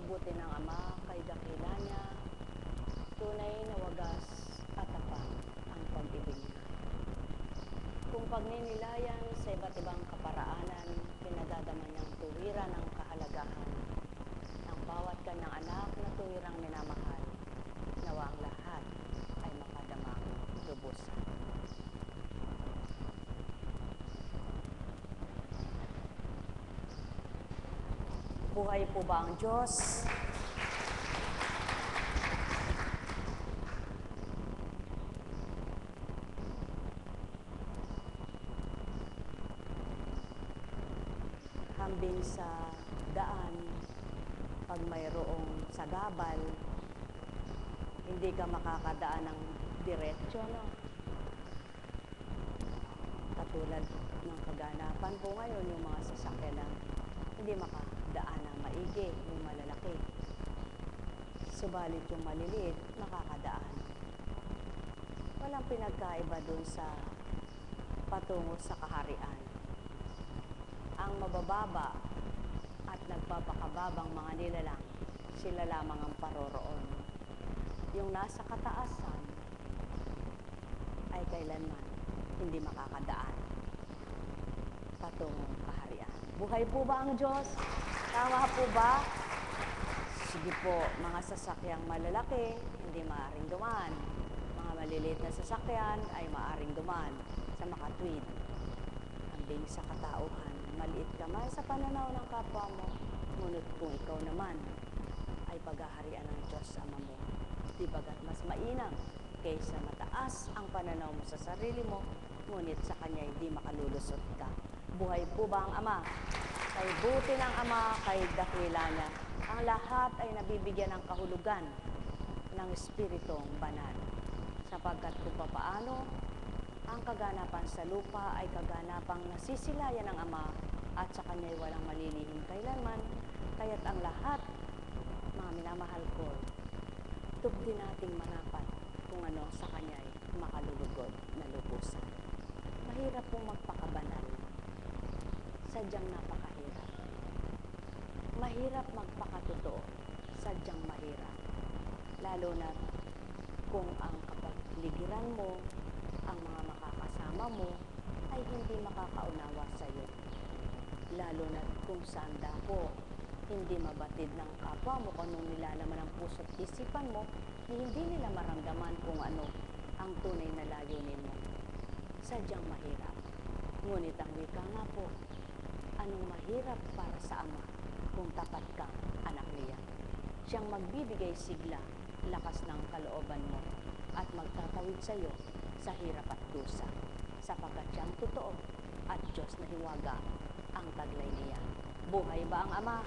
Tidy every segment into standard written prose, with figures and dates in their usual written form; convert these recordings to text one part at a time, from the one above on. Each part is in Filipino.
buti ng Ama, kay dakila niya, tunay na wagas at tapat ang pag-ibig niya. Kung pagninilayan sa iba't ibang kaparaanan, pinadadama niyang tuwiran ang kahalagahan ng bawat kanyang anak na tuwirang minamahal, nawa ang lahat ay makadamang lubusan. Buhay po ba ang Diyos? Hambing sa daan, pag mayroong sagabal, hindi ka makakadaan ng diretsyo, no? Katulad ng kaganapan po ngayon, yung mga sasakyan na hindi makadaan ng maigi, yung malalaki. Subalit yung maliliit, makakadaan. Walang pinagkaiba dun sa patungo sa kaharian. Ang mabababa at nagpapakababang mga nilalang, sila lamang ang paroroon. Yung nasa kataasan ay kailanman hindi makakadaan patungong kaharian. Buhay po ba ang Diyos? Tama po ba? Sige po, mga sasakyang malalaki, hindi maaaring dumaan. Mga maliliit na sasakyan ay maaaring dumaan sa makatwid. Hambing sa katauhan, maliit ka man sa pananaw ng kapwa mo, ngunit kung ikaw naman ay paghaharian ng Diyos Ama mo, di bagat mas mainam kaysa mataas ang pananaw mo sa sarili mo, ngunit sa Kanya hindi makalulusot ka. Buhay po ba ang Ama? Kay buti ng Ama, kay dakila niya, ang lahat ay nabibigyan ng kahulugan ng Espiritong Banal. Sapagkat kung papaano, ang kaganapan sa lupa ay kaganapang nasisilayan ng Ama at sa Kanya'y walang malilihim kailanman, kaya't ang lahat, mga minamahal ko, tubdi nating marapat kung ano sa Kanya'y makalulugod na lubusan. Mahirap pong magpakabanal. Sadyang napakahirap. Mahirap magpakatotoo. Sadyang mahirap. Lalo na kung ang kapagligiran mo, ang mga makakasama mo, ay hindi makakaunawa sa iyo. Lalo na kung saan dako, hindi mabatid ng kapwa mo kung anong nilalaman ng puso't isipan mo, hindi nila maramdaman kung ano ang tunay na layunin mo. Sadyang mahirap. Ngunit ang wika nga po, anong mahirap para sa Ama kung tapat kang anak niya. Siyang magbibigay sigla, lakas ng kalooban mo, at magtatawid sa iyo sa hirap at dusa, sapagkat siyang totoo at Diyos na hiwaga ang taglay niya. Buhay ba ang Ama?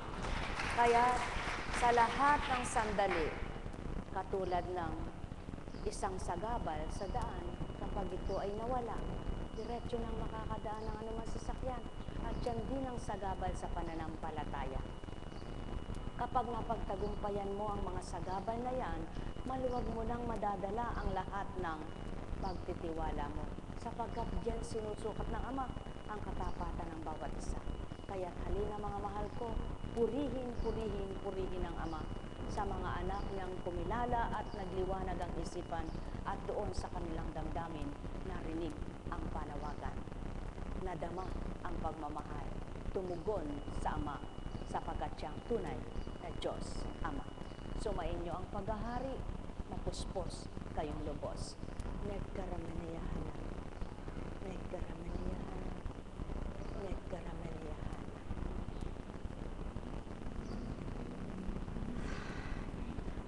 Kaya sa lahat ng sandali, katulad ng isang sagabal sa daan, kapag ito ay nawala, diretso nang makakadaan ng anumang sasakyan, at yan din ang sagabal sa pananampalataya. Kapag mapagtagumpayan mo ang mga sagabal na yan, maluwag mo nang madadala ang lahat ng pagtitiwala mo, sapagkat diyan sinusukat ng Ama ang katapatan ng bawat isa. Kaya halina mga mahal ko, purihin ang Ama sa mga anak niyang kumilala at nagliwanag ang isipan, at doon sa kanilang damdamin narinig ang panawagan. Nadama ang pagmamahal, tumugon sa Ama, sapagkat siyang tunay na Diyos Ama. Sumainyo ang paghahari, mapuspos kayong lubos. Nagkaramanayahan na. Nagkaramanayahan na. Nagkaramanayahan na.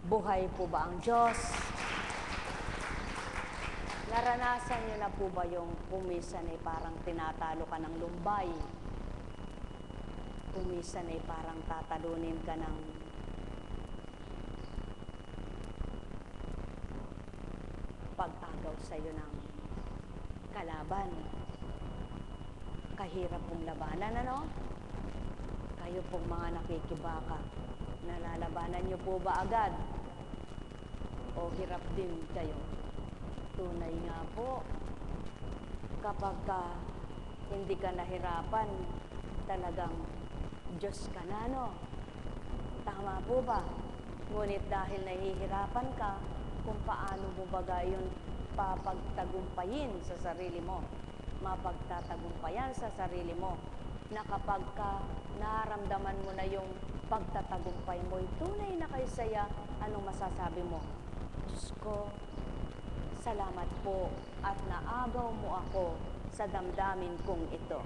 Buhay po ba ang Diyos? Naranasan niyo na po ba yung kumisan ay parang tinatalo ka ng lumbay? Kumisan ay parang tatalunin ka ng pag-agaw sa iyo ng kalaban. Kahirap pong labanan, ano? Kayo pong mga nakikibaka, nalalabanan niyo po ba agad? O hirap din kayo? Tunay nga po, kapag hindi ka nahirapan, talagang Diyos ka na, no? Tama po ba? Ngunit dahil nahihirapan ka kung paano mo ba yun papagtagumpayin sa sarili mo, mapagtatagumpayan sa sarili mo, na kapag ka nararamdaman mo na yung pagtatagumpay mo, tunay na kay saya, anong masasabi mo? Diyos ko, salamat po at naagaw mo ako sa damdamin kong ito.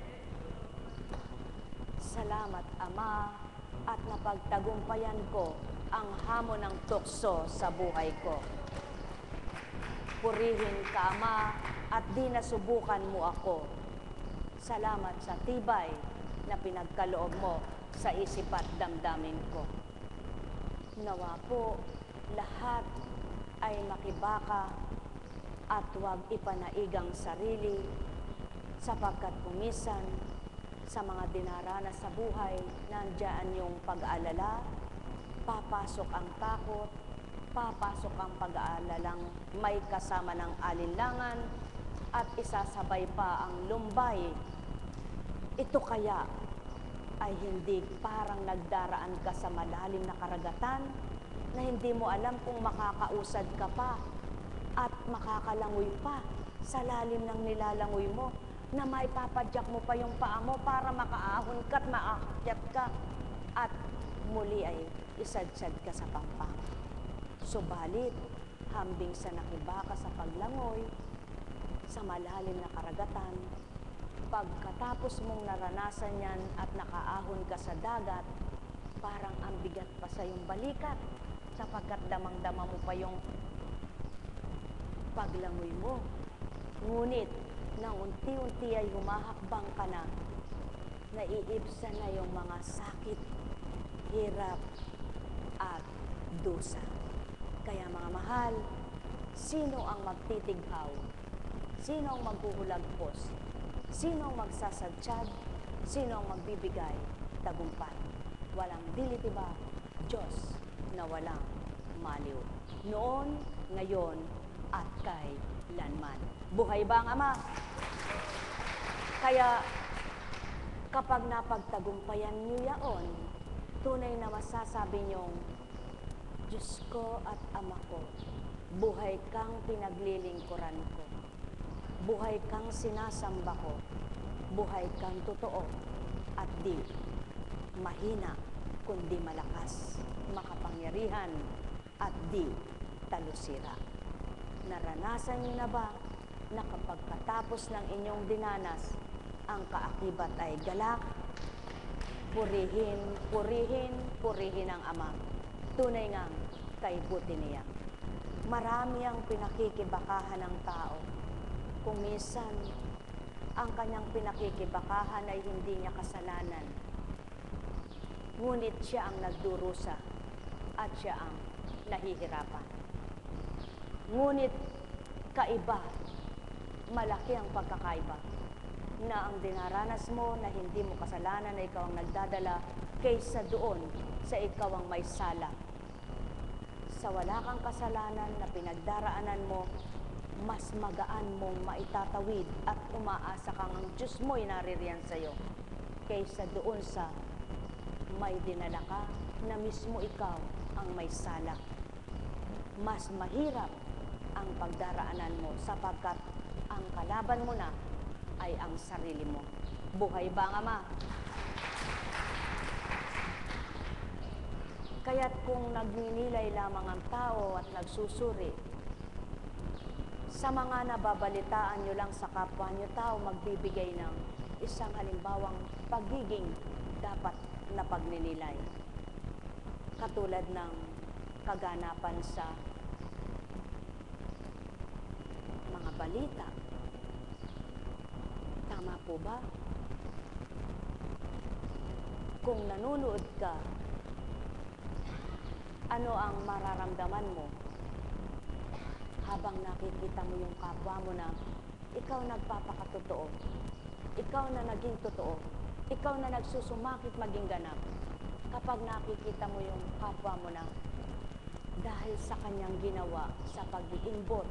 Salamat, Ama, at napagtagumpayan ko ang hamon ng tukso sa buhay ko. Purihin ka, Ama, at di nasubukan mo ako. Salamat sa tibay na pinagkaloob mo sa isip at damdamin ko. Nawa po, lahat ay makibaka at huwag ipanaigang sarili, sapagkat kumisan sa mga dinaranas sa buhay, nandiyan yung pag-aalala, papasok ang takot, papasok ang pag-aalalang may kasama ng alinlangan, at isasabay pa ang lumbay. Ito kaya ay hindi parang nagdaraan ka sa malalim na karagatan na hindi mo alam kung makakausad ka pa at makakalangoy pa sa lalim ng nilalangoy mo, na may papadyak mo pa yung paa mo para makaahon ka at maakyat ka, at muli ay isadsad ka sa pampang. Subalit, hambing sa nakibaka sa paglangoy, sa malalim na karagatan, pagkatapos mong naranasan yan at nakaahon ka sa dagat, parang ang bigat pa sa iyong balikat, sapagkat damang-dama mo pa yung paglangoy mo. Ngunit, nang unti-unti ay humahakbang ka na, naiibsan na yung mga sakit, hirap, at dusa. Kaya mga mahal, sino ang magtitighaw? Sino ang maghuhulagpos? Sino ang magsasadsyad? Sino ang magbibigay tagumpay? Walang dilitiba, Diyos na walang maliw. Noon, ngayon, at kailanman. Buhay ba ang Ama? Kaya, kapag napagtagumpayan niyo yaon, tunay na masasabi niyong, Diyos ko at Ama ko, buhay kang pinaglilingkuran ko. Buhay kang sinasamba ko. Buhay kang totoo at di mahina, kundi malakas, makapangyarihan at di talusira. Naranasan niyo na ba na kapag katapos ng inyong dinanas, ang kaakibat ay galak? Purihin, purihin, purihin ang Ama. Tunay ngang kaibuti niya. Marami ang pinakikibakahan ng tao. Kung minsan, ang kanyang pinakikibakahan ay hindi niya kasalanan. Ngunit siya ang nagdurusa at siya ang nahihirapan. Ngunit kaiba, malaki ang pagkakaiba, na ang dinaranas mo na hindi mo kasalanan na ikaw ang nagdadala, kaysa doon sa ikaw ang may sala. Sa wala kang kasalanan na pinagdaraanan mo, mas magaan mong maitatawid at umaasa kang ang Diyos mo'y naririyan sa'yo, kaysa doon sa may dinala ka na mismo ikaw ang may sala. Mas mahirap ang pagdaraanan mo sapagkat ang kalaban mo na ay ang sarili mo. Buhay ba ang Ama? Kaya't kung nagninilay lamang ang tao at nagsusuri, sa mga nababalitaan nyo lang sa kapwa nyo tao, magbibigay ng isang halimbawang pagiging dapat na pagninilay. Katulad ng kaganapan sa mga balita. Tama po ba? Kung nanonood ka, ano ang mararamdaman mo habang nakikita mo yung kapwa mo na ikaw nagpapakatotoo, ikaw na naging totoo, ikaw na nagsusumakit maging ganap? Kapag nakikita mo yung kapwa mo na dahil sa kanyang ginawa, sa pag-iimbot,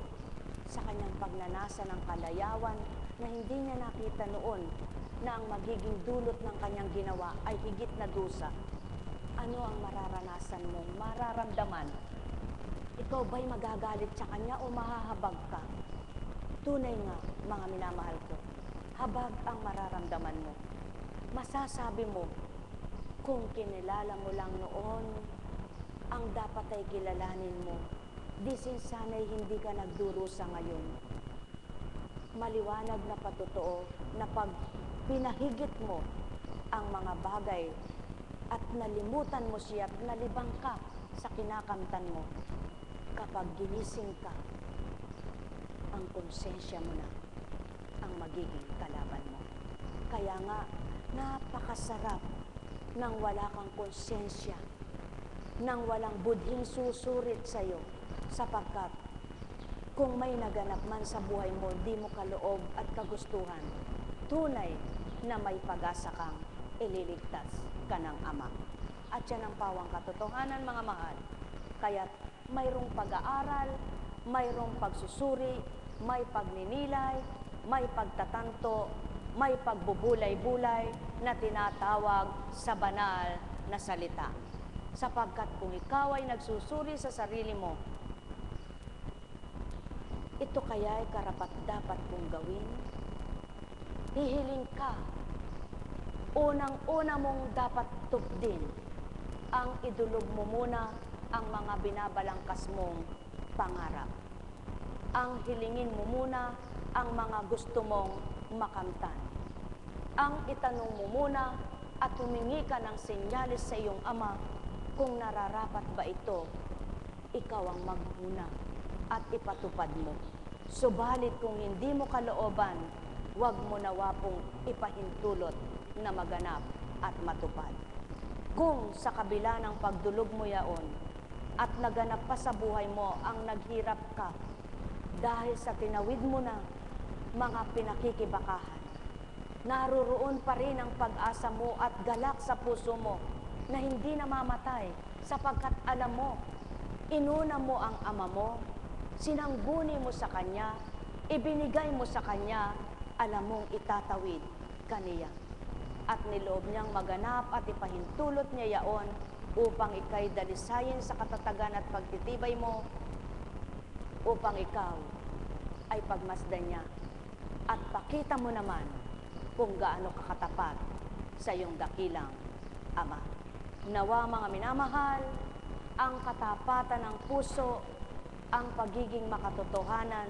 sa kanyang pagnanasa ng kalayawan na hindi niya nakita noon na ang magiging dulot ng kanyang ginawa ay higit na dusa, ano ang mararanasan mong mararamdaman? Ikaw ba'y magagalit sa kanya o mahahabag ka? Tunay nga, mga minamahal ko, habag ang mararamdaman mo. Masasabi mo, kung kinilala mo lang noon, ang dapat ay kilalanin mo. Di sana'y hindi ka nagdurusa ngayon. Maliwanag na patotoo na pag pinahigit mo ang mga bagay at nalimutan mo siya at nalibang ka sa kinakamtan mo, kapag ginising ka, ang konsensya mo na ang magiging kalaban mo. Kaya nga, napakasarap nang wala kang konsensya, nang walang budhing susurit sa'yo, sapagkat kung may naganap man sa buhay mo, di mo kaloob at kagustuhan, tunay na may pag-asa kang ililigtas ka ng Ama. At yan ang pawang katotohanan, mga mahal. Kaya mayroong pag-aaral, mayroong pagsusuri, may pagninilay, may pagtatanto, may pagbubulay-bulay na tinatawag sa banal na salita. Sapagkat kung ikaw ay nagsusuri sa sarili mo, ito kaya ay karapat-dapat kong gawin? Hihiling ka. Unang-una mong dapat tupdin ang idulog mo muna ang mga binabalangkas mong pangarap. Ang hilingin mo muna ang mga gusto mong makamtan. Ang itanong mo muna at humingi ka ng senyales sa iyong Ama kung nararapat ba ito, ikaw ang maghuna at ipatupad mo. Subalit kung hindi mo kalooban, huwag mo nawa pong ipahintulot na maganap at matupad. Kung sa kabila ng pagdulog mo yaon at naganap pa sa buhay mo ang naghirap ka dahil sa tinawid mo na mga pinakikibakahan, naruroon pa rin ang pag-asa mo at galak sa puso mo na hindi namamatay sapagkat alam mo, inuna mo ang Ama mo, sinangguni mo sa Kanya, ibinigay mo sa Kanya, alam mong itatawid kaniya. At niloob niyang maganap at ipahintulot niya yaon upang ikay dalisayin sa katatagan at pagtitibay mo, upang ikaw ay pagmasdan niya at pakita mo naman kung gaano kakatapat sa iyong dakilang Ama. Nawa, mga minamahal, ang katapatan ng puso, ang pagiging makatotohanan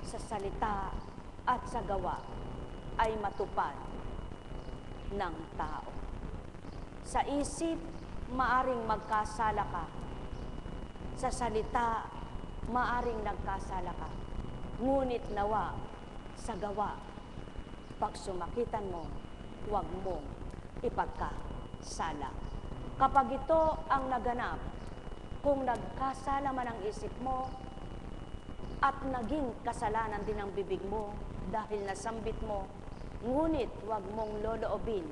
sa salita at sa gawa ay matupad ng tao. Sa isip, maaring magkasala ka. Sa salita, maaring nagkasala ka. Ngunit nawa, sa gawa, pag sumakitan mo, huwag mong ipagkasala. Kapag ito ang naganap, kung nagkasala man ang isip mo at naging kasalanan din ang bibig mo dahil nasambit mo, ngunit huwag mong loloobin,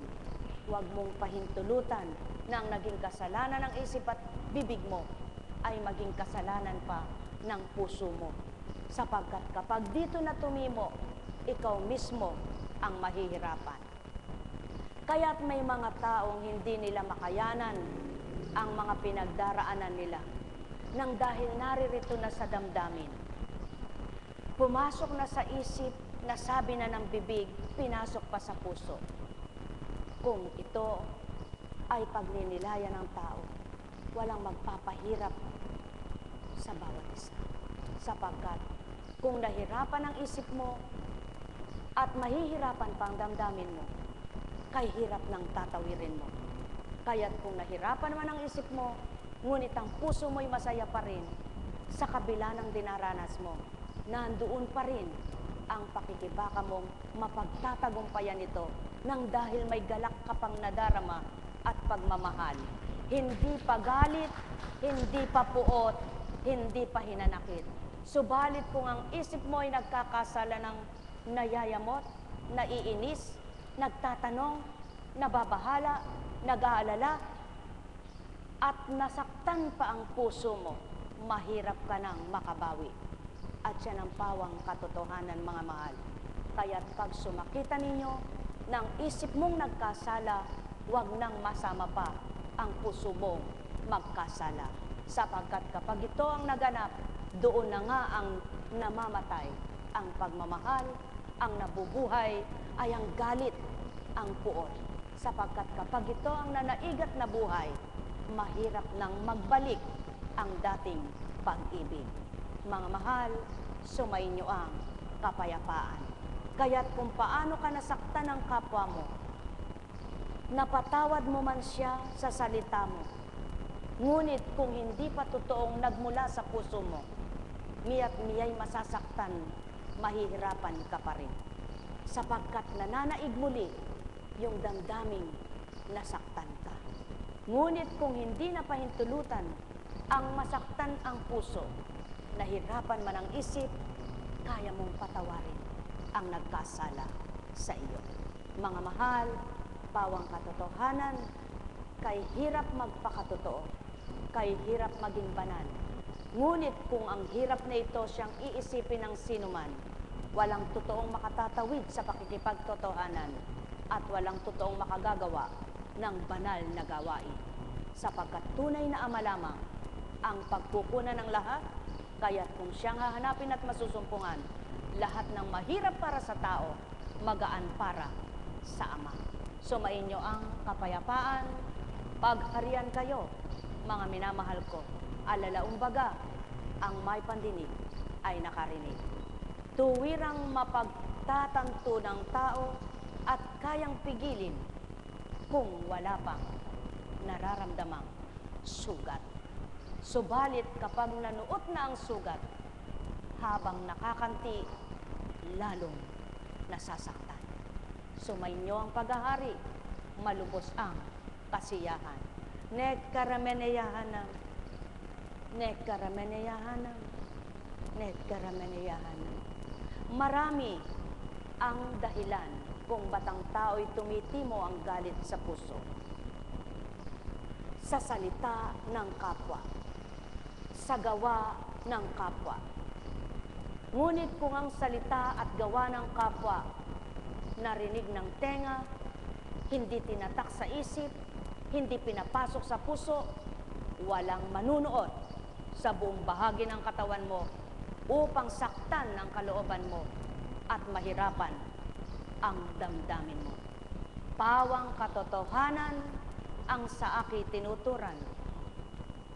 huwag mong pahintulutan na ang naging kasalanan ng isip at bibig mo ay maging kasalanan pa ng puso mo. Sapagkat kapag dito na tumimo, ikaw mismo ang mahihirapan. Kaya't may mga taong hindi nila makayanan ang mga pinagdaraanan nila nang dahil naririto na sa damdamin. Pumasok na sa isip, nasabi na ng bibig, pinasok pa sa puso. Kung ito ay pagninilayan ng tao, walang magpapahirap sa bawat isa. Sapagkat kung nahirapan ang isip mo at mahihirapan pa ang damdamin mo, kay hirap ng tatawirin mo. Kaya't kung nahirapan man ang isip mo, ngunit ang puso mo'y masaya pa rin, sa kabila ng dinaranas mo, nandoon pa rin ang pakikibaka mong mapagtatagumpayan ito nang dahil may galak ka pang nadarama at pagmamahal. Hindi pa galit, hindi pa puot, hindi pa hinanakit. Subalit kung ang isip mo ay nagkakasala ng nayayamot, naiinis, nagtatanong, nababahala, nag-aalala, at nasaktan pa ang puso mo, mahirap ka nang makabawi. At yan ang pawang katotohanan, mga mahal. Kaya't pag sumakita ninyo ng isip mong nagkasala, huwag nang masama pa ang puso mong magkasala. Sapagkat kapag ito ang naganap, doon na nga ang namamatay ang pagmamahal, ang nabubuhay ay ang galit, ang puot. Sapagkat kapag ito ang nanaigat na buhay, mahirap nang magbalik ang dating pag-ibig. Mga mahal, sumainyo ang kapayapaan. Kaya't kung paano ka nasaktan ng kapwa mo, napatawad mo man siya sa salita mo. Ngunit kung hindi pa totoong nagmula sa puso mo, miya't miya'y masasaktan, mahihirapan ka pa rin. Sapagkat nananaig muli yung damdaming nasaktan ka. Ngunit kung hindi na pahintulutan ang masaktan ang puso, nahirapan man ang isip, kaya mong patawarin ang nagkasala sa iyo. Mga mahal, pawang katotohanan, kay hirap magpakatotoo, kay hirap maging banal. Ngunit kung ang hirap na ito siyang iisipin ng sinuman, walang totoong makatatawid sa pakikipagtotohanan at walang totoong makagagawa ng banal na gawain. Sapagkat tunay na ama lamang ang pagkukunan ng lahat, kaya't kung siyang hahanapin at masusumpungan, lahat ng mahirap para sa tao, magaan para sa Ama. Sumainyo ang kapayapaan, pagharian kayo, mga minamahal ko. Alalaumbaga, ang may pandinig ay nakarinig. Tuwirang mapagtatanto ng tao at kayang pigilin kung wala pang nararamdamang sugat. Subalit kapag nanuot na ang sugat, habang nakakanti, lalong nasasaktan. Sumainyo ang paghahari, malubos ang kasiyahan. Nekkarameneyahanam, nekkarameneyahanam, nekkarameneyahanam. Marami ang dahilan kung batang tao'y tumitimo ang galit sa puso. Sa salita ng kapwa, sa gawa ng kapwa. Ngunit kung ang salita at gawa ng kapwa narinig ng tenga, hindi tinatak sa isip, hindi pinapasok sa puso, walang manunood sa buong bahagi ng katawan mo upang saktan ang kalooban mo at mahirapan ang damdamin mo. Pawang katotohanan ang sa akin tinuturan,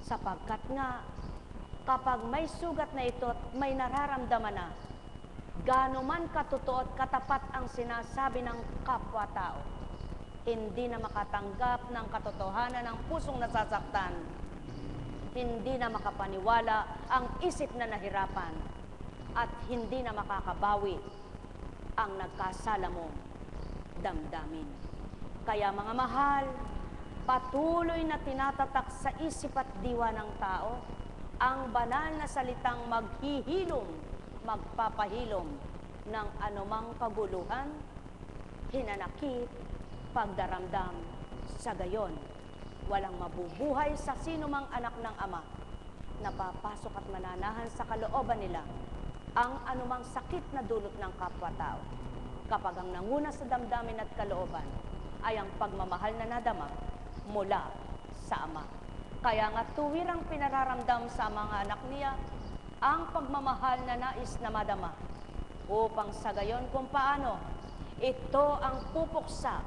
sapagkat nga kapag may sugat na ito at may nararamdaman na, gaano man katotoo at katapat ang sinasabi ng kapwa-tao, hindi na makatanggap ng katotohanan ng pusong nasasaktan, hindi na makapaniwala ang isip na nahirapan, at hindi na makakabawi ang nagkasala mong damdamin. Kaya mga mahal, patuloy na tinatatak sa isip at diwa ng tao ang banal na salitang maghihilom, magpapahilom ng anumang kaguluhan, hinanakit, pagdaramdam. Sa gayon, walang mabubuhay sa sinumang anak ng Ama na papasok at mananahan sa kalooban nila ang anumang sakit na dulot ng kapwa-tao. Kapag ang nanguna sa damdamin at kalooban ay ang pagmamahal na nadama mula sa Ama. Kaya nga tuwirang pinararamdam sa mga anak niya ang pagmamahal na nais na madama, upang sa gayon kung paano ito ang pupuksa,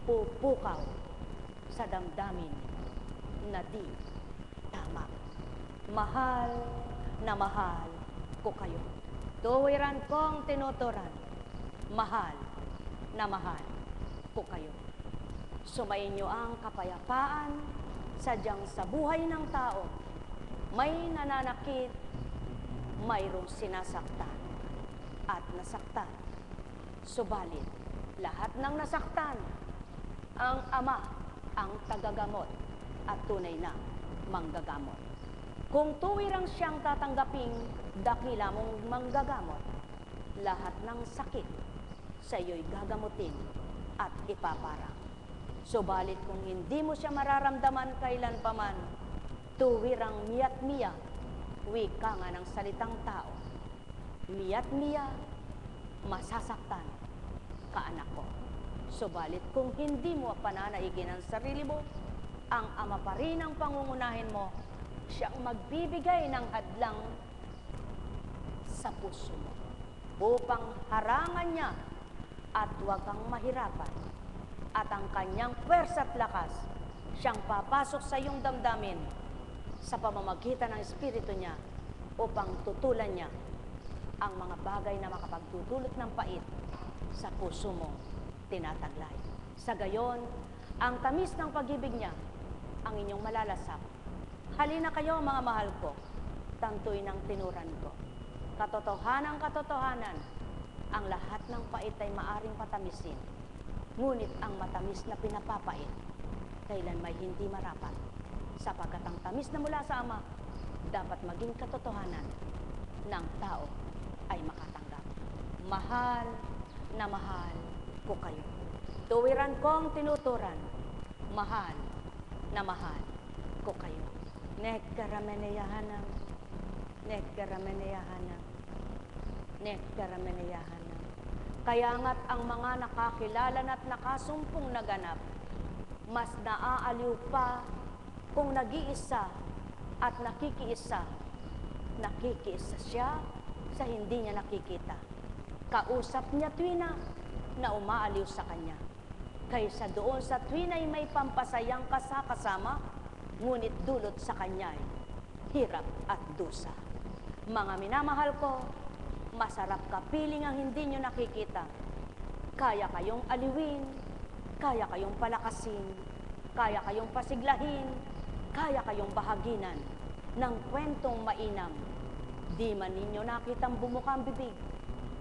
pupukaw sa damdamin na di tama. Mahal na mahal ko kayo. Tuwiran kong tinuturan, mahal na mahal ko kayo. Sumainyo ang kapayapaan, sadyang sa buhay ng tao, may nananakit, mayroong sinasaktan at nasaktan. Subalit, lahat ng nasaktan, ang Ama ang tagagamot at tunay na manggagamot. Kung tuwirang siyang tatanggaping dakila mong manggagamot, lahat ng sakit sa iyo'y gagamutin at ipaparang. Subalit kung hindi mo siya mararamdaman kailan paman, tuwirang miyat-miya, wika nga ng salitang tao, miyat-miya, masasaktan ka anak ko. Subalit kung hindi mo pananaigin ang sarili mo, ang Ama pa rin ang pangungunahin mo. Siyang magbibigay ng hadlang sa puso mo upang harangan niya at huwag kang mahirapan. At ang kanyang pwersa at lakas, siyang papasok sa iyong damdamin sa pamamagitan ng Espiritu niya upang tutulan niya ang mga bagay na makapagdudulot ng pait sa puso mo tinataglay. Sa gayon, ang tamis ng pag-ibig niya ang inyong malalasap. Halina kayo mga mahal ko, tantoy ng tinuran ko. Katotohanan, ang lahat ng pait ay maaring patamisin. Ngunit ang matamis na pinapapait, kailan may hindi marapat. Sapagkat ang tamis na mula sa Ama, dapat maging katotohanan ng tao ay makatanggap. Mahal na mahal ko kayo. Tuwiran kong tinuturan, mahal na mahal ko kayo. Nekkarameneyahanam, nekkarameneyahanam, nekkarameneyahanam. Kaya nga't ang mga nakakilala at nakasumpong naganap, mas naaaliw pa kung nag-iisa at nakikiisa. Nakikiisa siya sa hindi niya nakikita. Kausap niya tuwina na umaaliw sa kanya. Kaysa doon sa tuwina'y may pampasayang kasama, ngunit dulot sa kanya'y hirap at dusa. Mga minamahal ko, masarap kapiling ang hindi nyo nakikita. Kaya kayong aliwin, kaya kayong palakasin, kaya kayong pasiglahin, kaya kayong bahaginan ng kwentong mainam. Di man ninyo nakitang bumukang bibig,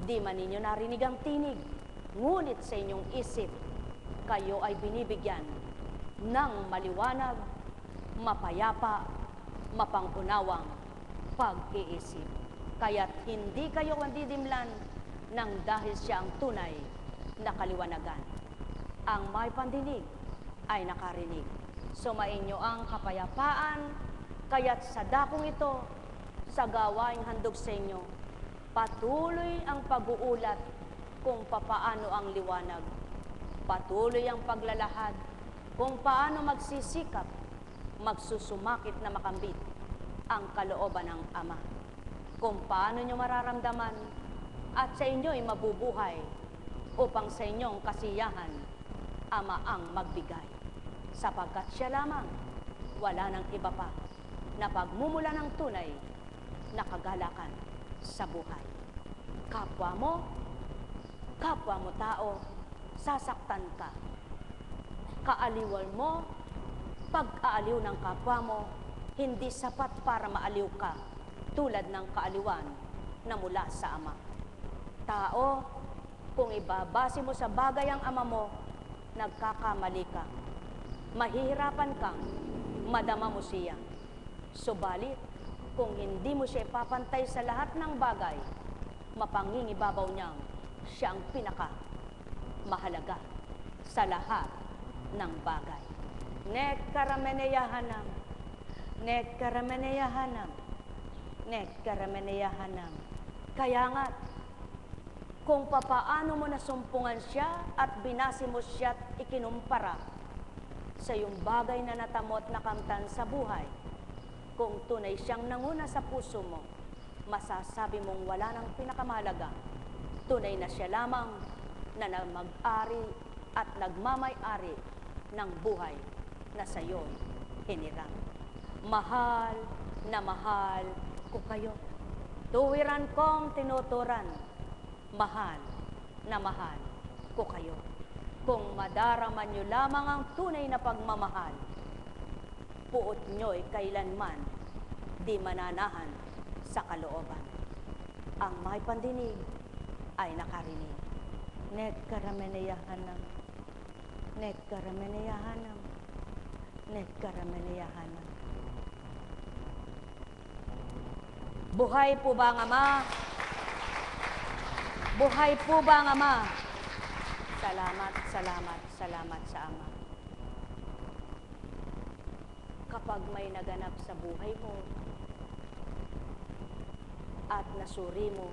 di man ninyo narinig ang tinig, ngunit sa inyong isip, kayo ay binibigyan ng maliwanag, mapayapa, mapangkunawang pag-iisip. Kaya't hindi kayo mandidimlan nang dahil siya ang tunay na kaliwanagan. Ang may pandinig ay nakarinig. Sumainyo ang kapayapaan, kaya't sa dakong ito, sa gawaing handog sa inyo, patuloy ang pag-uulat kung papaano ang liwanag. Patuloy ang paglalahad kung paano magsisikap, magsusumakit na makambit ang kalooban ng Ama. Kung paano nyo mararamdaman at sa inyo'y mabubuhay upang sa inyong kasiyahan, Ama ang magbigay. Sapagkat siya lamang, wala nang iba pa na pagmumula ng tunay na kagalakan sa buhay. Kapwa mo tao, sasaktan ka. Kaaliwal mo, pag-aaliw ng kapwa mo, hindi sapat para maaliw ka, tulad ng kaaliwan na mula sa Ama. Tao, kung ibabase mo sa bagay ang Ama mo, nagkakamali ka. Mahihirapan kang madama mo siya. Subalit, kung hindi mo siya ipapantay sa lahat ng bagay, mapangingibabaw niyang siya ang pinaka-mahalaga sa lahat ng bagay. Nekkarameneyahanam, nekkarameneyahanam, nekkarameneyahanam. Kaya nga, kung papaano mo nasumpungan siya at binasi mo siya at ikinumpara sa iyong bagay na natamot na kamtan sa buhay, kung tunay siyang nanguna sa puso mo, masasabi mong wala nang pinakamahalaga. Tunay na siya lamang na mag-ari at nagmamay-ari ng buhay na sa iyo hinirang. Mahal na mahal ko kayo. Tuwiran kong tinuturan, mahal na mahal ko kayo. Kung madaraman nyo lamang ang tunay na pagmamahal, puot nyo'y kailanman di mananahan sa kalooban. Ang may pandinig ay nakarinig. Nekkarameneyahanam, nekkarameneyahanam, nekkarameneyahanam. Buhay po ba ang Ama? Buhay po ba ang Ama? Salamat, salamat, salamat sa Ama. Kapag may naganap sa buhay mo at nasuri mo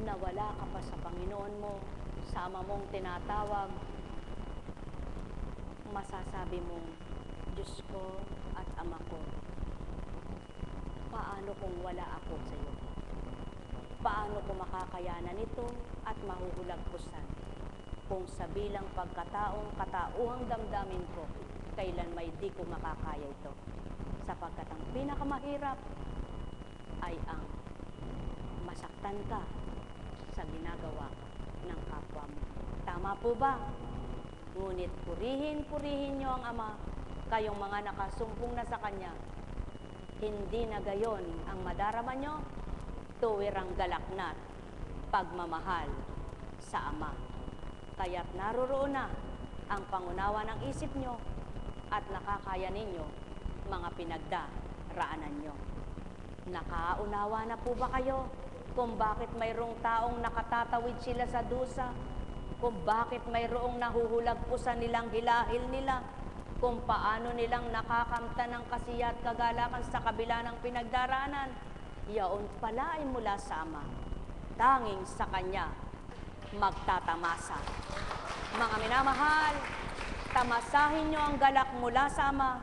na wala ka pa sa Panginoon mo, sa Ama mong tinatawag, masasabi mong, Diyos ko at Ama ko, paano kung wala ako sa iyo? Paano ko makakayanan ito at mahuhulagpusan kung sa bilang pagkataong katauhang damdamin ko, kailan may di ko makakaya ito? Sapagkat ang pinakamahirap ay ang masaktan ka sa ginagawa ng kapwa mo. Tama po ba? Ngunit purihin niyo ang Ama, kayong mga nakasumpong na sa Kanya. Hindi na gayon ang madarama nyo, tuwirang galaknat, pagmamahal sa Ama. Kaya't naroroon na ang pangunawa ng isip nyo at nakakaya ninyo mga pinagdaraanan nyo. Nakaunawa na po ba kayo kung bakit mayroong taong nakatatawid sila sa dusa? Kung bakit mayroong nahuhulagpusan nilang hilahil nila? Kung paano nilang nakakamta ng kasiya at kagalakan sa kabila ng pinagdaraanan? Yaon pala ay mula sa Ama. Tanging sa Kanya magtatamasa. Mga minamahal, tamasahin nyo ang galak mula sa Ama.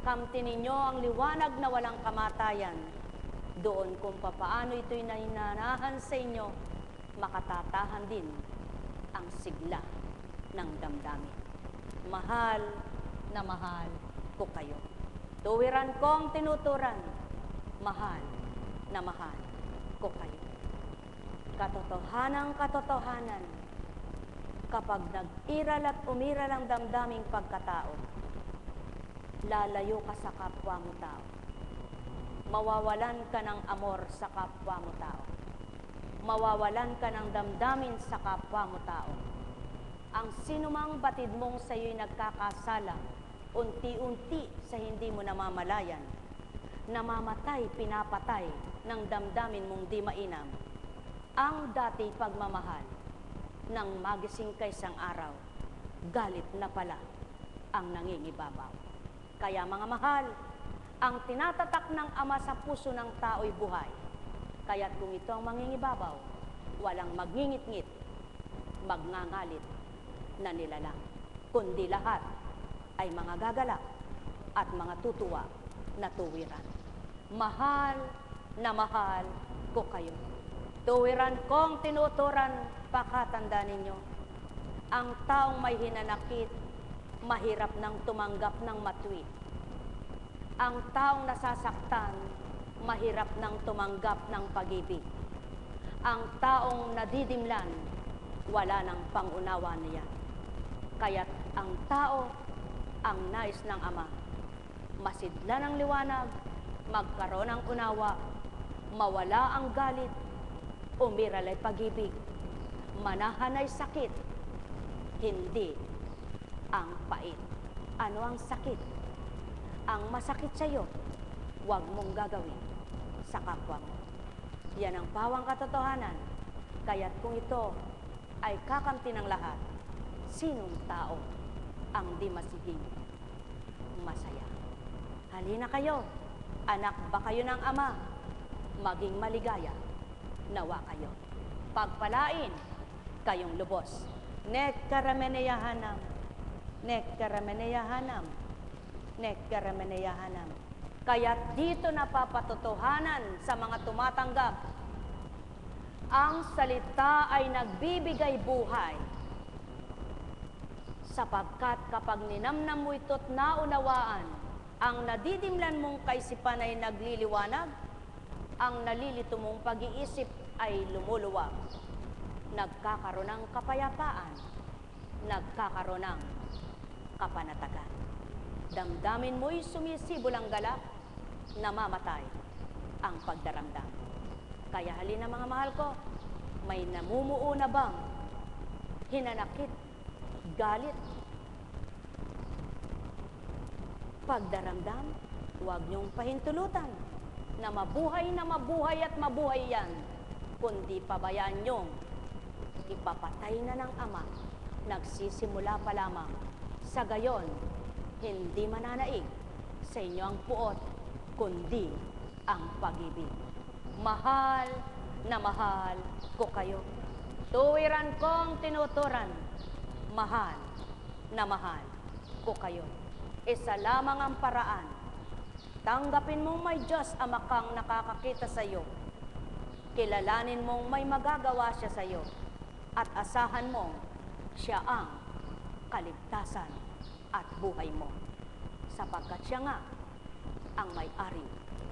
Kamtinin nyo ang liwanag na walang kamatayan. Doon kung papaano ito'y nahinanahan sa inyo, makatatahan din ang sigla ng damdamin. Mahal na mahal ko kayo. Tuwiran kong tinuturan, mahal na mahal ko kayo. Katotohanang katotohanan, kapag nag-iral at umiral ang damdaming pagkatao, lalayo ka sa kapwa mo tao. Mawawalan ka ng amor sa kapwa mo tao. Mawawalan ka ng damdamin sa kapwa mo tao. Ang sinumang batid mong sa iyo'y nagkakasala, unti-unti sa hindi mo namamalayan, namamatay, pinapatay ng damdamin mong di mainam. Ang dati pagmamahal, nang magising ka isang araw, galit na pala ang nangingibabaw. Kaya mga mahal, ang tinatatak ng Ama sa puso ng tao'y buhay. Kaya't kung ito ang mangingibabaw, walang magngingit-ngit, magngangalit na nilalang, kundi lahat ay mga gagalak at mga tutuwa na tuwiran. Mahal na mahal ko kayo. Tuwiran kong tinuturan, pakatanda ninyo. Ang taong may hinanakit, mahirap nang tumanggap ng matwid. Ang taong nasasaktan, mahirap nang tumanggap ng pag-ibig. Ang taong nadidimlan, wala nang pangunawa niya. Kaya't ang tao, ang nais ng Ama, masidla ng liwanag, magkaroon ng unawa, mawala ang galit, umiral ay pag-ibig, manahan ay sakit, hindi ang pait. Ano ang sakit? Ang masakit sa iyo, huwag mong gagawin sa kapwa mo. Yan ang pawang katotohanan. Kaya't kung ito ay kakamti ng lahat, sinong tao ang di masiging masaya? Halina kayo, anak ba kayo ng Ama? Maging maligaya, nawa kayo. Pagpalain kayong lubos. Nekkarameneyahanam, nekkarameneyahanam, nekkarameneyahanam. Kaya't dito napapatotohanan sa mga tumatanggap, ang salita ay nagbibigay buhay. Sapagkat kapag ninamnam mo ito't naunawaan, ang nadidimlan mong kaisipan ay nagliliwanag, ang nalilito mong pag-iisip ay lumuluwag. Nagkakaroon ng kapayapaan, nagkakaroon ng kapanatagan. Damdamin mo'y sumisibol ang galak, namamatay ang pagdaramdam. Kaya halina mga mahal ko, may namumuo na bang hinanakit, galit, pagdaramdam? Huwag niyong pahintulutan na mabuhay at mabuhay yan, kundi pabayaan niyong ipapatay na ng Ama. Nagsisimula pa lamang. Sa gayon, hindi mananaig sa inyo ang puot, kundi ang pag-ibig. Mahal na mahal ko kayo. Tuwiran kong tinuturan, mahal na mahal ko ko kayo. Isa lamang ang paraan. Tanggapin mong may Diyos Ama kang nakakakita sa iyo. Kilalanin mong may magagawa siya sa iyo. At asahan mong siya ang kaligtasan at buhay mo. Sapagkat siya nga ang may-ari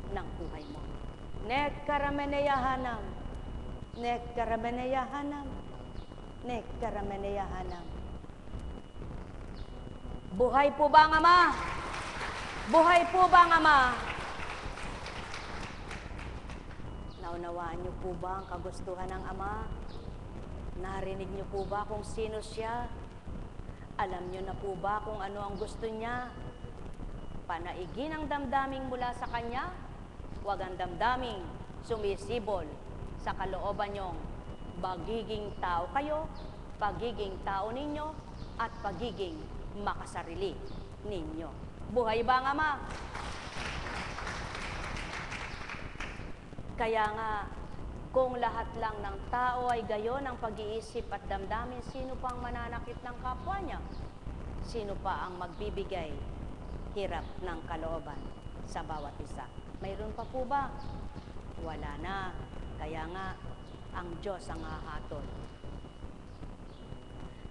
ng buhay mo. Nekkarameneyahanam. Nekkarameneyahanam. Nekkarameneyahanam. Buhay po ba ang Ama? Buhay po ba ang Ama? Naunawaan niyo po ba ang kagustuhan ng Ama? Narinig niyo po ba kung sino siya? Alam niyo na po ba kung ano ang gusto niya? Panaigin ang damdaming mula sa Kanya? Huwag ang damdaming sumisibol sa kalooban niyong pagiging tao kayo, pagiging tao ninyo, at pagiging makasarili ninyo. Buhay ba ang Ama? Kaya nga, kung lahat lang ng tao ay gayon ang pag-iisip at damdamin, sino pa ang mananakit ng kapwa niya? Sino pa ang magbibigay hirap ng kalooban sa bawat isa? Mayroon pa po ba? Wala na. Kaya nga, ang Diyos ang hahatol.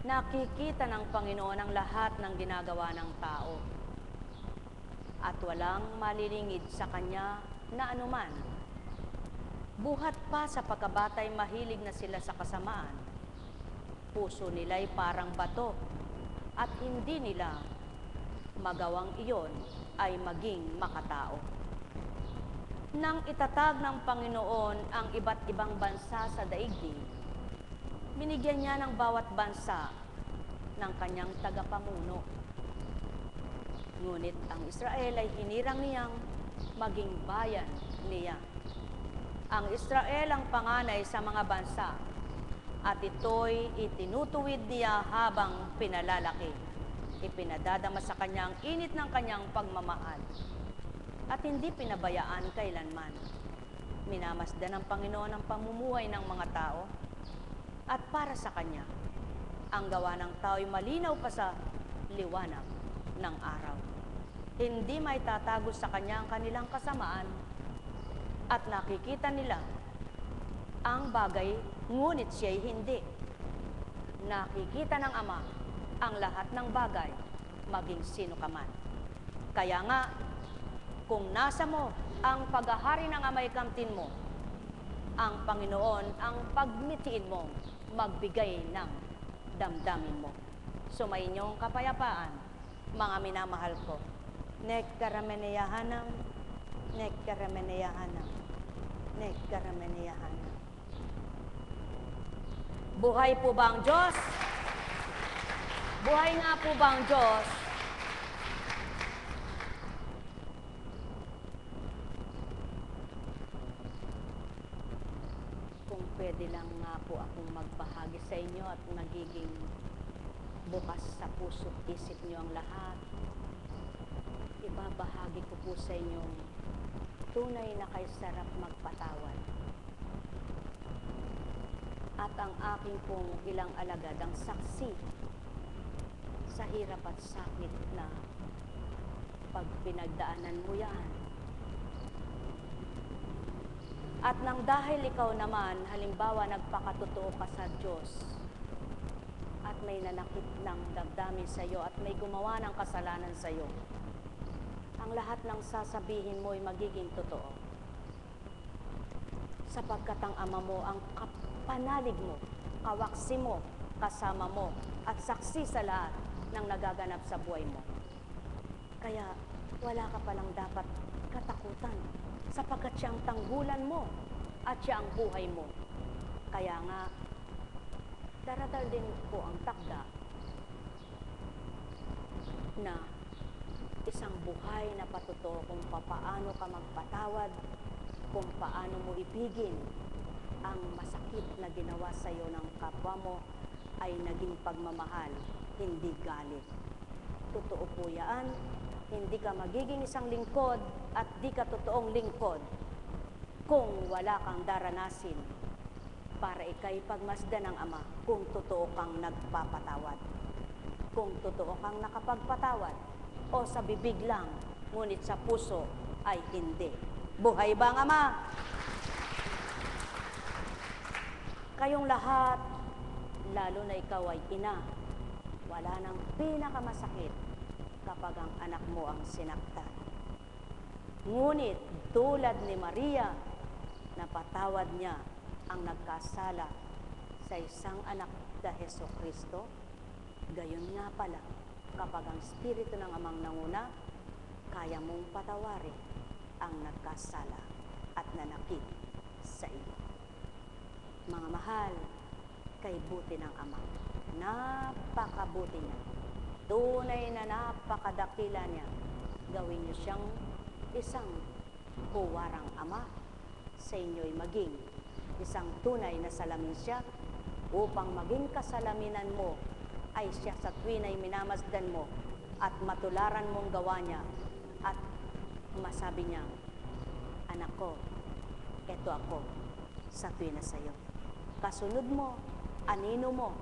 Nakikita ng Panginoon ang lahat ng ginagawa ng tao. At walang malilingid sa Kanya na anuman. Buhat pa sa pagkabatay mahilig na sila sa kasamaan. Puso nila'y parang bato at hindi nila magawang iyon ay maging makatao. Nang itatag ng Panginoon ang iba't ibang bansa sa daigdig, binigyan niya ng bawat bansa ng kanyang tagapamuno. Ngunit ang Israel ay hinirang niyang maging bayan niya. Ang Israel ang panganay sa mga bansa at ito'y itinutuwid niya habang pinalalaki. Ipinadadama sa kanya ang init ng kanyang pagmamahal at hindi pinabayaan kailanman. Minamasdan ng Panginoon ang pamumuhay ng mga tao at para sa Kanya, ang gawa ng tao'y malinaw pa sa liwanag ng araw. Hindi maitatago sa Kanya ang kanilang kasamaan at nakikita nila ang bagay, ngunit siya'y hindi. Nakikita ng Ama ang lahat ng bagay, maging sino ka man. Kaya nga, kung nasa mo ang paghahari ng Amay kamtin mo, ang Panginoon ang pagmitiin mo, magbigay ng damdamin mo. Sumainyong kapayapaan, mga minamahal ko. Nekkarameneyahanam, nekkarameneyahanam, nekkarameneyahanam. Buhay po ba ang Diyos? Buhay nga po ba ang Diyos? Kung pwede lang nga po akong magbahagi sa inyo at nagiging bukas sa puso at isip niyo ang lahat, ibabahagi ko po sa inyo tunay na kay sarap magpatawad. At ang aking pong ilang alagad ang saksi sa hirap at sakit na pag pinagdaanan mo yan. At nang dahil ikaw naman, halimbawa nagpakatotoo ka sa Diyos at may nanakit ng damdamin sa iyo at may gumawa ng kasalanan sa iyo, ang lahat ng sasabihin mo ay magiging totoo. Sapagkat ang Ama mo, ang kapanalig mo, kawaksi mo, kasama mo, at saksi sa lahat ng nagaganap sa buhay mo. Kaya wala ka palang dapat katakutan, sapagkat siya ang tanggulan mo at siya ang buhay mo. Kaya nga, daratal din po ang takda na isang buhay na patuto kung paano ka magpatawad, kung paano mo ibigin ang masakit na ginawa sa iyo ng kapwa mo ay naging pagmamahal, hindi galit. Totoo po yan. Hindi ka magiging isang lingkod at di ka totoong lingkod kung wala kang daranasin para ikay pagmasdan ng Ama kung totoo kang nagpapatawad. kung totoo kang nakapagpatawad o sa bibig lang, ngunit sa puso ay hindi. Buhay ba ang Ama? Kayong lahat, lalo na ikaw ay ina, wala nang pinakamasakit kapag ang anak mo ang sinaktan. Ngunit tulad ni Maria, napatawad niya ang nagkasala sa isang anak na Jesucristo, gayon nga pala, kapag ang Espiritu ng Amang nanguna, kaya mong patawarin ang nagkasala at nanakit sa iyo. Mga mahal, kay buti ng Ama. Napakabuti niya. Tunay na napakadakila niya. Gawin niyo siyang isang huwarang Ama. Sa inyo'y maging isang tunay na salamin siya upang maging kasalaminan mo ay siya sa tuwin ay minamasdan mo at matularan mong gawa niya at masabi niya, anak ko, eto ako sa tuwin na sa'yo. Kasunod mo, anino mo,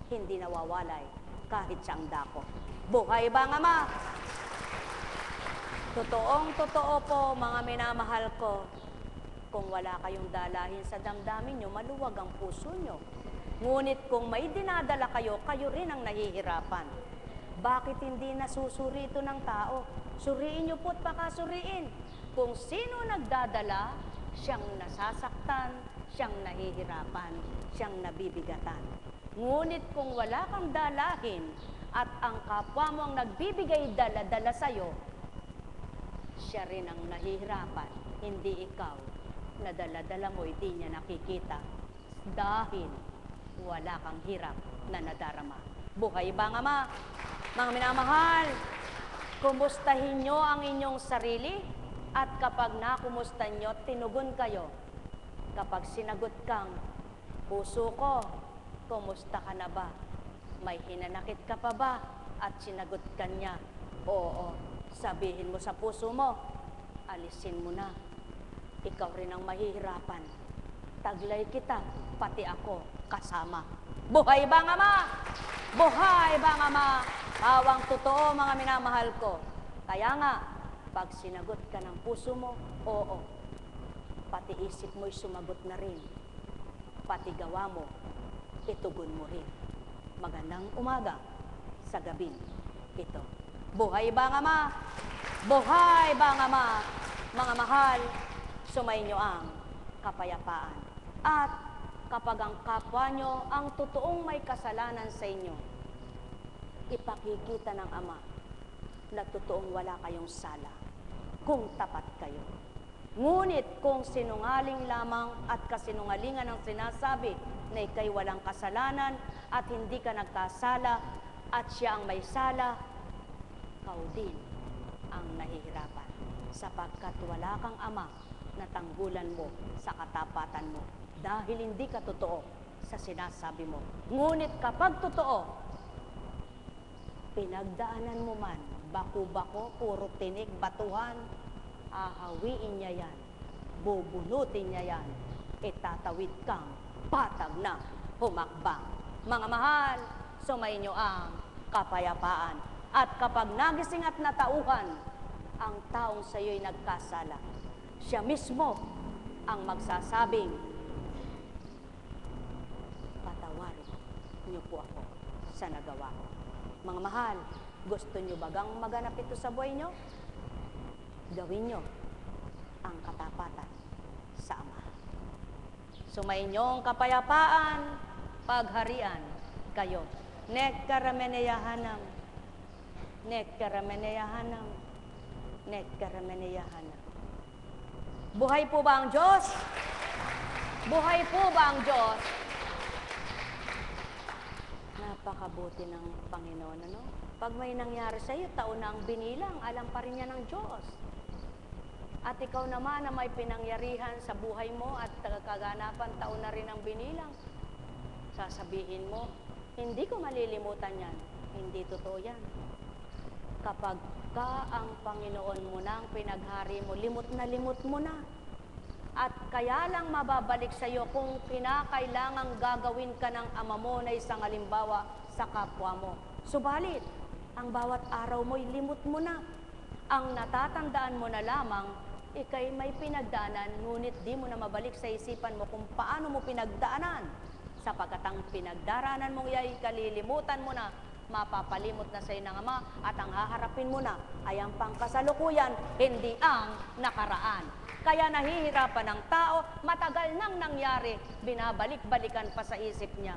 hindi nawawalay kahit siyang dako. Buhay ba ang Ama? Totoong-totoo po, mga minamahal ko, kung wala kayong dalahin sa damdamin nyo, maluwag ang puso nyo. Ngunit kung may dinadala kayo, kayo rin ang nahihirapan. Bakit hindi nasusuri ito ng tao? Suriin nyo po't pakasuriin. Kung sino nagdadala, siyang nasasaktan, siyang nahihirapan, siyang nabibigatan. Ngunit kung wala kang dalahin at ang kapwa mo ang nagbibigay dala-dala sa'yo, siya rin ang nahihirapan, hindi ikaw. Na dala-dala mo, hindi niya nakikita dahil wala kang hirap na nadarama. Buhay ba ang Ama? Mga minamahal, kumustahin nyo ang inyong sarili at kapag nakumusta nyo, tinugon kayo. Kapag sinagot kang, puso ko, kumusta ka na ba? May hinanakit ka pa ba? At sinagot ka niya, oo. Sabihin mo sa puso mo, alisin mo na. Ikaw rin ang mahihirapan. Taglay kita, pati ako, kasama. Buhay ba ang Ama? Buhay ba ang Ama? Pawang totoo, mga minamahal ko. Kaya nga, pag sinagot ka ng puso mo, oo. Pati isip mo'y sumagot na rin. Pati gawa mo, itugon mo rin. Magandang umaga sa gabi ito. Buhay ba ang Ama? Buhay ba ang Ama? Mga mahal, sumainyo ang kapayapaan. At kapag ang kapwa nyo ang totoong may kasalanan sa inyo, ipakikita ng Ama na totoong wala kayong sala kung tapat kayo. Ngunit kung sinungaling lamang at kasinungalingan ang sinasabi na ikay walang kasalanan at hindi ka nagkasala at siya ang may sala, ikaw din ang nahihirapan sapagkat wala kang Ama na tanggulan mo sa katapatan mo dahil hindi ka totoo sa sinasabi mo. Ngunit kapag totoo, pinagdaanan mo man, bako-bako, puro tinig, batuhan, ahawiin niya yan, bubunutin niya yan, itatawid kang patag na humakbang. Mga mahal, sumainyo ang kapayapaan. At kapag nagising at natauhan, ang taong sa iyo'y nagkasala, siya mismo ang magsasabing, patawarin niyo po ako sa nagawa ko. Mga mahal, gusto niyo bagang maganap ito sa buhay niyo? Gawin niyo ang katapatan sa Ama. Sumainyo ang kapayapaan, pagharian kayo. Nekkarameneyahanam, nekkarameneyahanam, nekkarameneyahanam. Buhay po ba ang Diyos? Buhay po ba ang Diyos? Napakabuti ng Panginoon, ano? Pag may nangyari sa iyo, taon na ang binilang, alam pa rin niya ng Diyos. At ikaw naman na may pinangyarihan sa buhay mo at kaganapan, taon na rin ang binilang. Sasabihin mo, hindi ko malilimutan yan. Hindi totoo yan. Kapag ka ang Panginoon mo na ang pinaghari mo, limot mo na. At kaya lang mababalik sa iyo kung kinakailangang gagawin ka ng Ama mo na isang halimbawa sa kapwa mo. Subalit, ang bawat araw mo'y limot mo na. Ang natatandaan mo na lamang, ikay may pinagdaanan, ngunit di mo na mabalik sa isipan mo kung paano mo pinagdaanan. Sapagkat ang pinagdaraanan mong iya'y kalilimutan mo na, mapapalimot na sa iyo ng Ama, at ang haharapin mo na ay ang pangkasalukuyan, hindi ang nakaraan. Kaya nahihirapan ng tao, matagal nang nangyari, binabalik-balikan pa sa isip niya.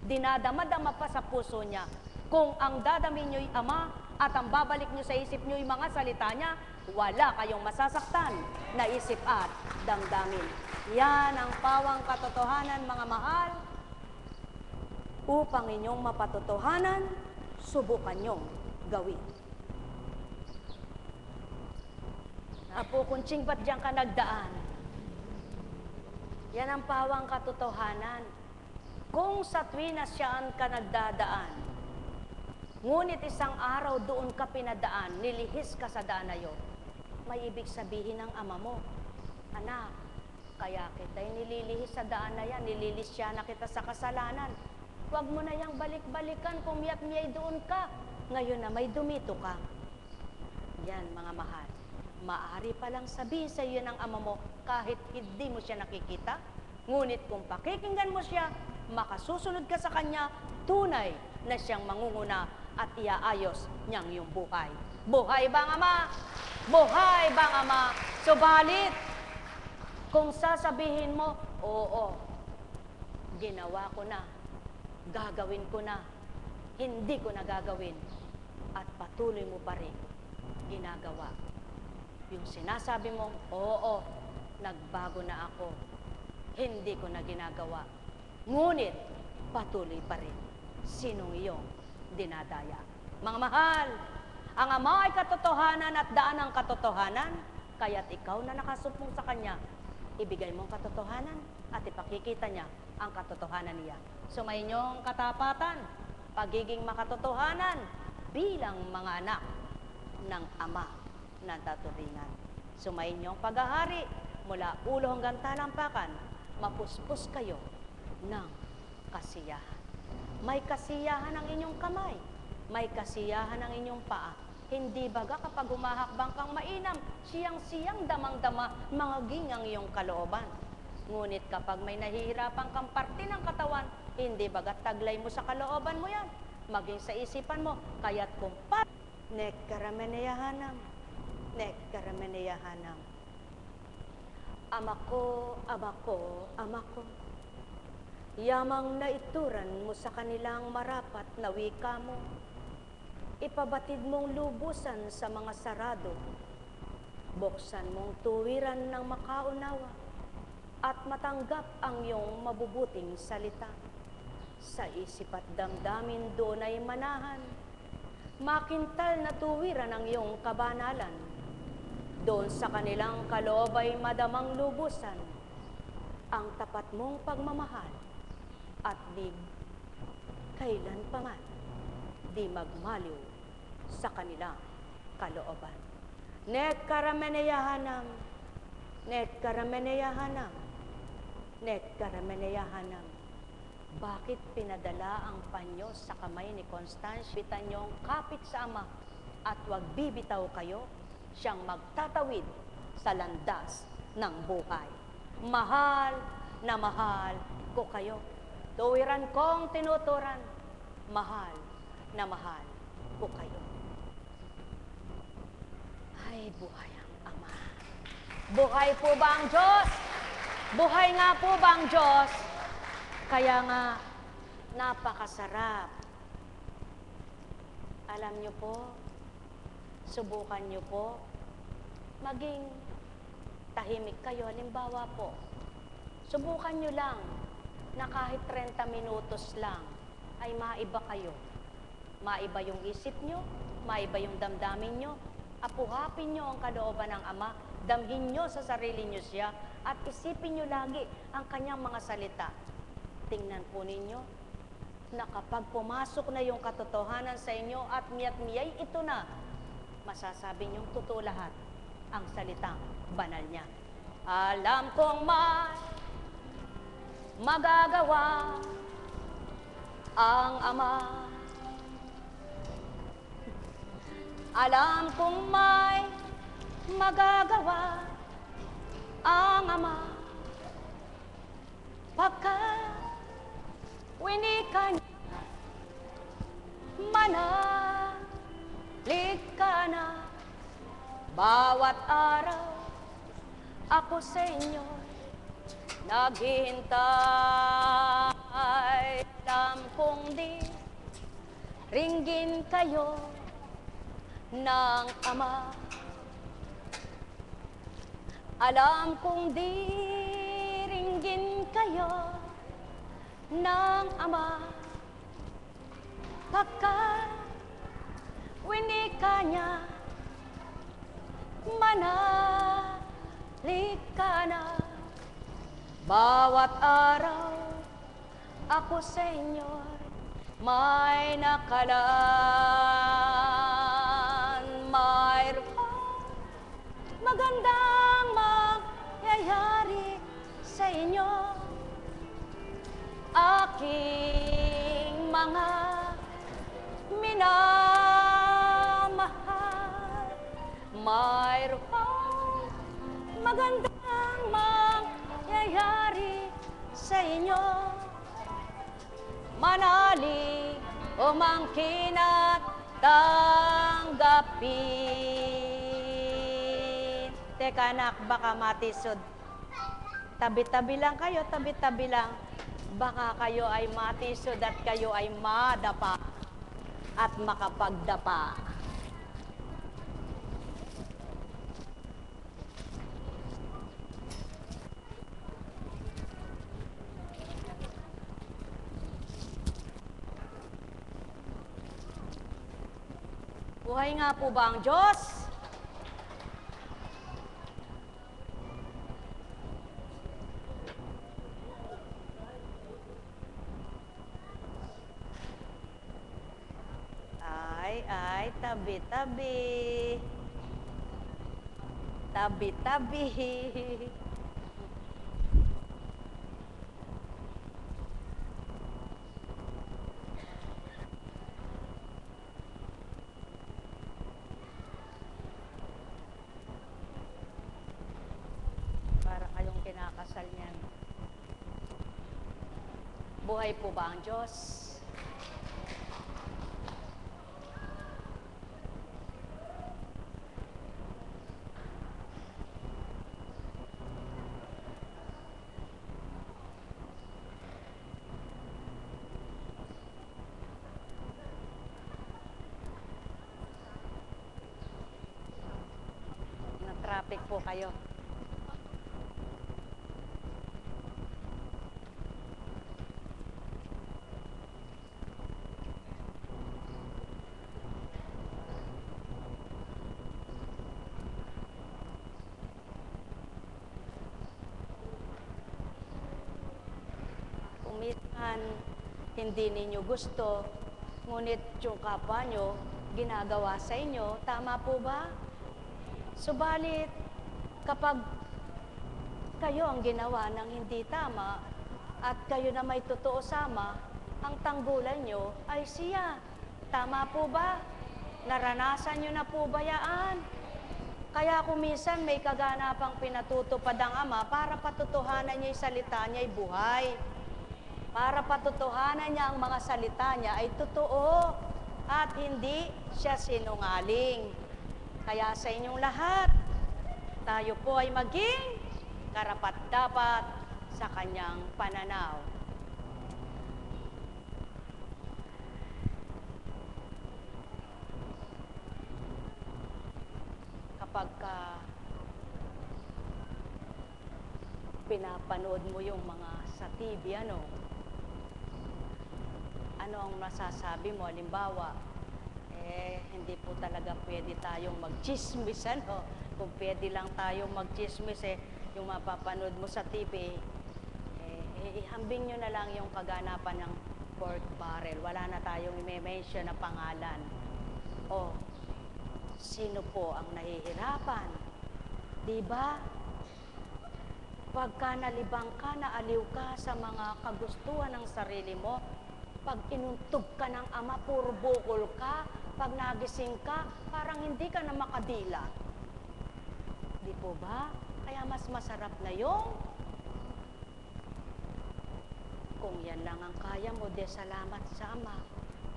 Dinadama-dama pa sa puso niya. Kung ang dadamin niyo'y Ama at ang babalik niyo sa isip niyo'y mga salita niya, wala kayong masasaktan na isip at damdamin. Yan ang pawang katotohanan, mga mahal. Upang inyong mapatotohanan, subukan niyong gawin. Apo, kunching, ba't diyan ka nagdaan? Yan ang pawang katotohanan. Kung sa tuwinasyan ka nagdadaan, ngunit isang araw doon ka pinadaan, nilihis ka sa daan na yun, may ibig sabihin ng Ama mo, anak, kaya kita'y nililihis sa daan na yan, nililisya na kita sa kasalanan. Huwag mo na yang balik-balikan, pumiyak-miyay doon ka. Ngayon na may dumito ka. Yan, mga mahal. Maaari palang sabihin sa iyo ng Ama mo kahit hindi mo siya nakikita. Ngunit kung pakikinggan mo siya, makasusunod ka sa kanya, tunay na siyang mangunguna at iaayos niyang iyong buhay. Buhay bang Ama? Buhay bang Ama? Subalit, kung sasabihin mo, oo, ginawa ko na, gagawin ko na, hindi ko na gagawin, at patuloy mo pa rin ginagawa. Yung sinasabi mo, oo, nagbago na ako, hindi ko na ginagawa, ngunit patuloy pa rin. Sinong iyong dinadaya? Mga mahal, ang Ama ay katotohanan at daan ang katotohanan, kaya't ikaw na nakasumpong sa Kanya, ibigay mong katotohanan at ipakikita niya ang katotohanan niya. Sumayinyong katapatan, pagiging makatotohanan bilang mga anak ng Ama na taturingan. Sumayinyong paghahari mula ulo hanggang talampakan, mapuspos kayo ng kasiyahan. May kasiyahan ang inyong kamay, may kasiyahan ang inyong paa. Hindi baga kapag humahakbang kang mainam, siyang-siyang damang-dama, mangaging ang iyong kalooban. Ngunit kapag may nahihirapan kang parte ng katawan, hindi baga taglay mo sa kalooban mo yan, maging sa isipan mo, kaya't kumpat, nekkarameneyahanam, nekkarameneyahanam. Ama ko, Ama ko, Ama ko, yamang naituran mo sa kanilang marapat na wika mo, ipabatid mong lubusan sa mga sarado, buksan mong tuwiran ng makaunawa, at matanggap ang iyong mabubuting salita. Sa isip at damdamin doon ay manahan, makintal na tuwiran ang iyong kabanalan. Doon sa kanilang kaloob ay madamang lubusan ang tapat mong pagmamahal, at di kailan pa man di magmaliw sa kanilang kalooban. Nekkarameneyahanam, nekkarameneyahanam, nekkarameneyahanam. Bakit pinadala ang panyo sa kamay ni Constance? Bitan niyong kapit sa Ama at huwag bibitaw kayo, siyang magtatawid sa landas ng buhay. Mahal na mahal ko kayo. Tuwiran kong tinuturan, mahal na mahal ko kayo. Ay, buhay ang Ama. Buhay po ba ang Diyos? Buhay nga po ba ang Diyos? Kaya nga, napakasarap. Alam niyo po, subukan niyo po, maging tahimik kayo. Halimbawa po, subukan niyo lang na kahit 30 minutos lang ay maiba kayo. Maiba yung isip niyo, maiba yung damdamin niyo, apuhapin niyo ang kalooban ng Ama, damhin niyo sa sarili niyo siya, at isipin niyo lagi ang kanyang mga salita. Tingnan po ninyo na kapag pumasok na yung katotohanan sa inyo at miyat-miyay ito na, masasabi niyong totoo lahat ang salitang banal niya. Alam kong may magagawa ang Ama Alam kong may magagawa ang ama pagkat winika niya, manalig ka na. Bawat araw ako sa inyo naghihintay. Alam kong di ringgin kayo ng ama. Alam kong di ringgin kayo ng ama pagkat winika niya, manalig ka na. Bawat araw ako sa inyo may nakalaan. Mayroon magandang mangyayari sa inyo, aking mga minamahal. Mayroon magandang mangyayari sa inyo, manalig o mangkin at tanggapin. Teka anak, baka matisod. Tabi-tabi lang kayo, tabi-tabi lang. Baka kayo ay matisod at kayo ay madapa at makapagdapa. Buhay nga po ba ang Diyos? Ay, tabi-tabi. Tabi-tabi. Para kayong kinakasal niyan. Buhay po ba ang Diyos? Na-traffic po kayo. Minsan, hindi ninyo gusto, ngunit yung kapwa nyo, ginagawa sa inyo, tama po ba? Subalit, kapag kayo ang ginawa ng hindi tama, at kayo na may totoo sama, ang tanggulan nyo ay siya. Tama po ba? Naranasan nyo na po ba yaan? Kaya kung minsan may kaganapang pinatutupad ang Ama para patutuhanan niya yung salita niya ay buhay. Para patutuhanan niya ang mga salita niya ay totoo at hindi siya sinungaling. Kaya sa inyong lahat, tayo po ay maging karapat-dapat sa kanyang pananaw. Kapag pinapanood mo yung mga sa TV, ano ang masasabi mo? Halimbawa, hindi po talaga pwede tayong mag-chismis, ano? Kung pwede lang tayong mag-chismis, yung mapapanood mo sa TV, ihambing nyo na lang yung kaganapan ng pork barrel. Wala na tayong i-mention na pangalan. O, sino po ang nahihirapan? Diba? Pagka nalibang ka, naaliw ka sa mga kagustuhan ng sarili mo, pag inuntog ka ng Ama, puro bukol ka. Pag nagising ka, parang hindi ka na makadila. Di po ba? Kaya mas masarap na yung kung yan lang ang kaya mo, de salamat sa Ama.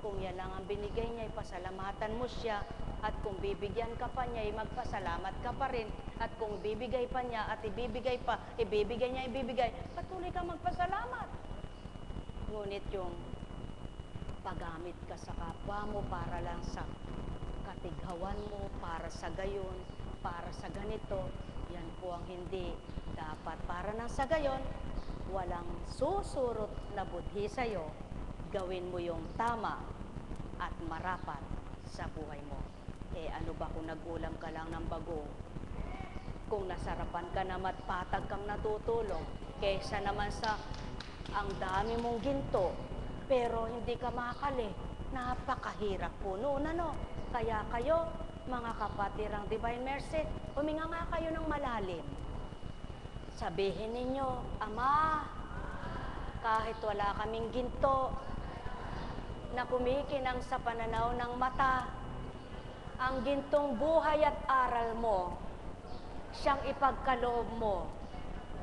Kung yan lang ang binigay niya, ipasalamatan mo siya. At kung bibigyan ka pa niya, magpasalamat ka pa rin. At kung bibigay pa niya at ibibigay pa, ibibigay niya, ibibigay, patuloy ka magpasalamat. Ngunit yung paggamit ka sa kapwa mo para lang sa katighawan mo, para sa gayon, para sa ganito, yan po ang hindi dapat. Para nang sa gayon, walang susurot na budhi sa'yo, gawin mo yung tama at marapat sa buhay mo. Eh ano ba kung nag-ulam ka lang ng bago? Kung nasarapan ka na matpatag kang natutulog, kaysa naman sa ang dami mong ginto, pero hindi ka makakali, napakahirap po noon, ano? Kaya kayo, mga kapatirang Divine Mercy, huminga nga kayo ng malalim. Sabihin ninyo, Ama, kahit wala kaming ginto na kumikinang sa pananaw ng mata, ang gintong buhay at aral mo, siyang ipagkaloob mo,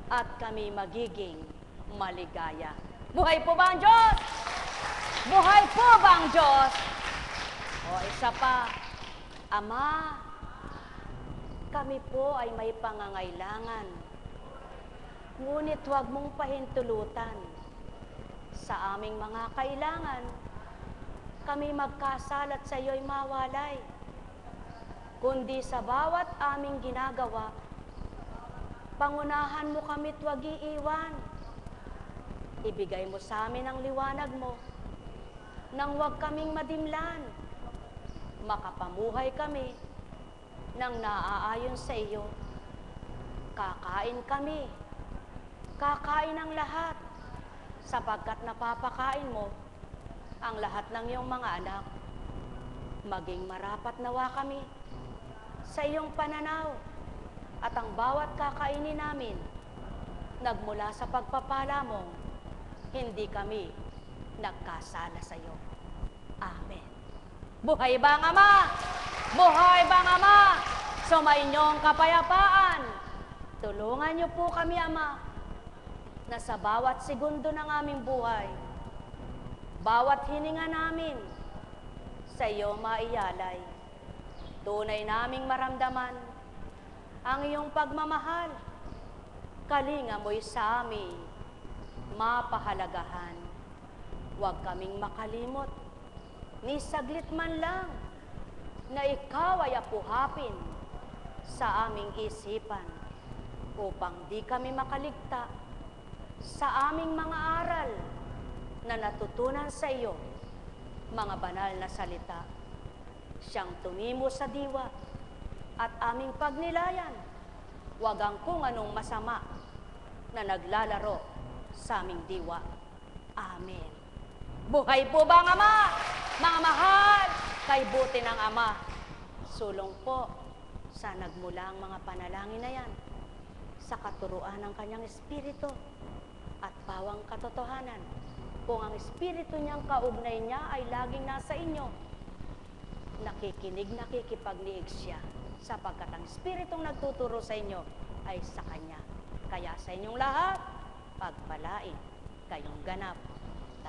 at kami magiging maligaya. Buhay po ba ang Diyos? Buhay po ba ang Diyos? O isa pa, Ama, kami po ay may pangangailangan. Ngunit huwag mong pahintulutan. Sa aming mga kailangan, kami magkasalat sa iyo'y mawalay. Kundi sa bawat aming ginagawa, pangunahan mo kami't huwag iiwan. Ibigay mo sa amin ang liwanag mo, nang huwag kaming madimlan. Makapamuhay kami nang naaayon sa iyo. Kakain kami, kakain ang lahat, sapagkat napapakain mo ang lahat ng iyong mga anak. Maging marapat nawa kami sa iyong pananaw, at ang bawat kakainin namin, nagmula sa pagpapala mo, hindi kami nagkasala sa iyo. Amen. Buhay ba ang Ama? Buhay ba ang Ama? Sumainyo ang kapayapaan. Tulungan niyo po kami, Ama, na sa bawat segundo ng aming buhay, bawat hininga namin, sa iyo maiyalay. Tunay naming maramdaman ang iyong pagmamahal. Kalinga mo'y sa amin mapahalagahan. Huwag kaming makalimot, ni saglit man lang, na ikaw ay apuhapin sa aming isipan, upang di kami makaligta sa aming mga aral na natutunan sa iyo, mga banal na salita. Siyang tumimo sa diwa at aming pagnilayan, wag ang kung anong masama na naglalaro sa aming diwa. Amen. Buhay po ba ang Ama? Mga mahal, kay buti ng Ama, sulong po sa nagmula ang mga panalangin na yan sa katuruan ng kanyang Espiritu at pawang katotohanan. Kung ang Espiritu niyang kaugnay niya ay laging nasa inyo, nakikinig, nakikipagniig siya, sapagkat ang Espiritong nagtuturo sa inyo ay sa Kanya. Kaya sa inyong lahat, pagpalain kayong ganap